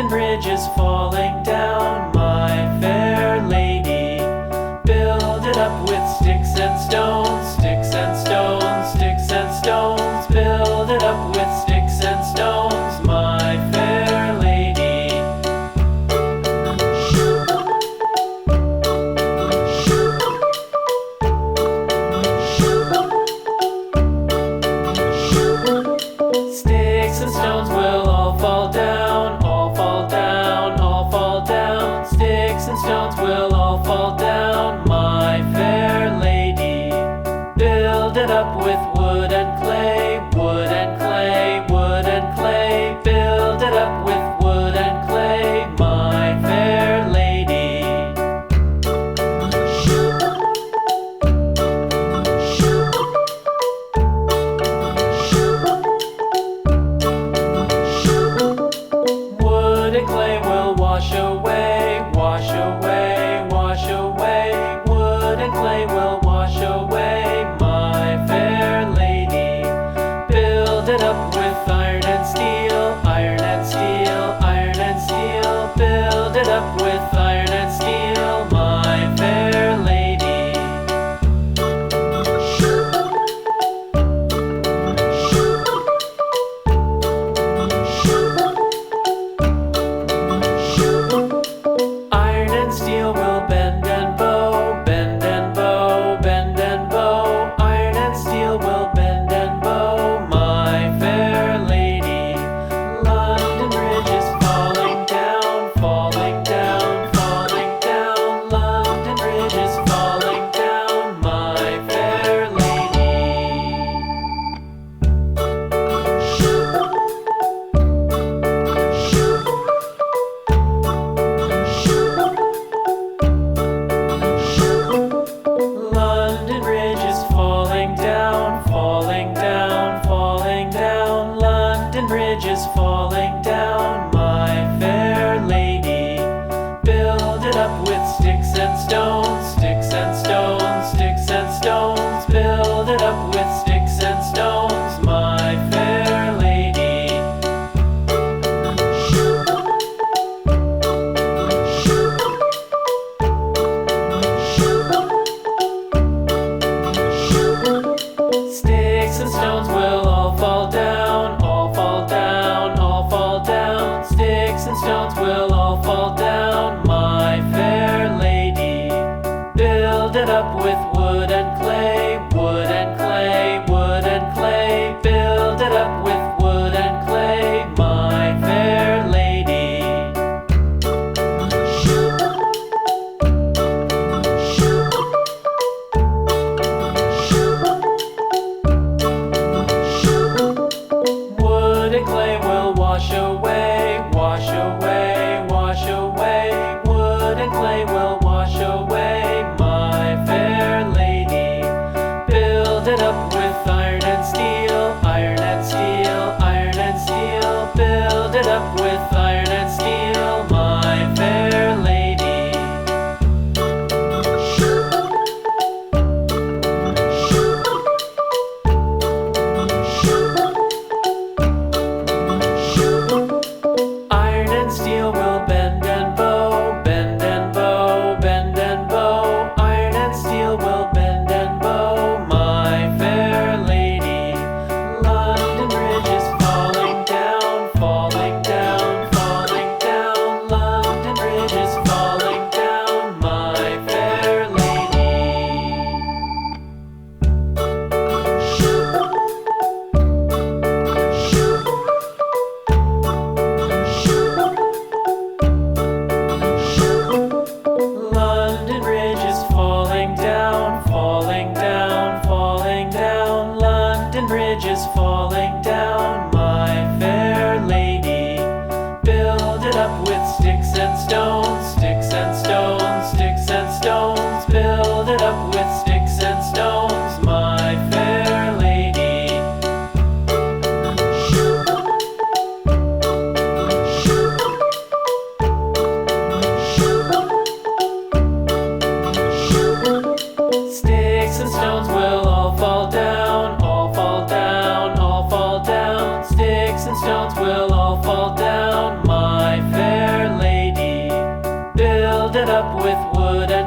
London Bridge is falling down, my fair lady. Build it up with sticks and stones, sticks and stones, sticks and stones. Build it up with sticks and stones, my fair lady. Sticks and stones will all fall down, all fall down, all fall down. Sticks and stones will all fall down, my fair lady. Build it up with wood and clay, wood and clay, wood and clay. Build it up with wood and clay, my fair lady. Wood and clay will wash away, wash away, wash away. Wood and clay will wash away, my fair lady. Build it up with iron and steel, iron and steel, iron and steel. Build it up with iron and steel, my fair lady. Iron and steel will bend and bow, bend and bow, bend and bow. Iron and steel will bend and bow, my fair lady. London Bridge is falling down, falling down, falling down. London Bridge is falling down, my fair lady. London Bridge is falling down, falling down, falling down. London Bridge is falling down, my fair lady. Build it up with sticks and stones, sticks and stones, sticks and stones. Build it up with sticks and stones, my fair lady. Sticks and stones will all fall down, all fall down, all fall down. Sticks and stones will all fall down, my fair lady. Build it up with wood and clay, wood and clay, wood and clay. Build it up with wood and clay, my fair lady. Wood and clay will wash away, wash away, wash away. Wood and clay will wash away, my fair lady. Build it up with iron and steel, iron and steel, iron and steel. Build it up with iron and steel, my fair lady. Iron and steel will bend and bow, bend and bow, bend and bow. Iron and steel will bend and bow, my fair lady. London Bridge is falling down, falling down, falling down. London Bridge is falling down, my fair lady. London Bridge is falling down, falling down, falling down. London Bridge is falling down, my fair lady. Build it up with sticks and stones, sticks and stones, sticks and stones. Build it up with sticks and stones, my fair lady. Sticks and stones will all fall down, all fall down, all fall down. Sticks and stones will all fall down, my fair set up with wood and